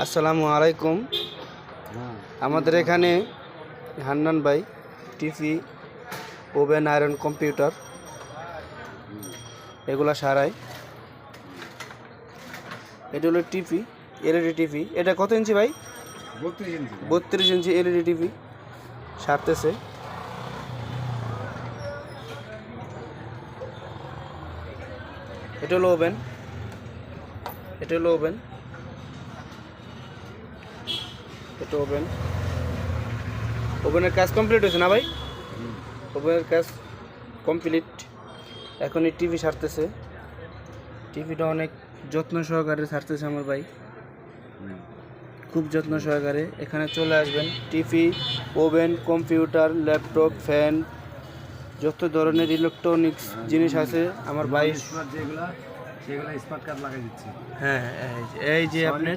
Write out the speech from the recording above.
আসসালামু আলাইকুম। আমাদের এখানে হান্নান ভাই টিভি, ওভেন, আয়রন, কম্পিউটার এগুলা সারায়। এটা হলো টিভি, এলইডি টিভি। এটা কত ইঞ্চি ভাই? 32 ইঞ্চি এলইডি টিভি সারতেছে। এটা হলো ওভেন, এটা হলো ওভেন, এটা ওভেন। ওভেনের কাজ কমপ্লিট হয়েছে না ভাই? ওভেনের কাজ কমপ্লিট। এখন এই টিভি সারতেছে। টিভিটা অনেক যত্ন সহকারে সারতেছে আমার ভাই, খুব যত্ন সহকারে। এখানে চলে আসবেন। TV, oven, computer, laptop, fan, যত ধরনের ইলেকট্রনিক্স জিনিস আছে আমার ভাই। যেগুলা স্মার্ট কার্ড লাগাই দিচ্ছে। হ্যাঁ, এই যে আপনার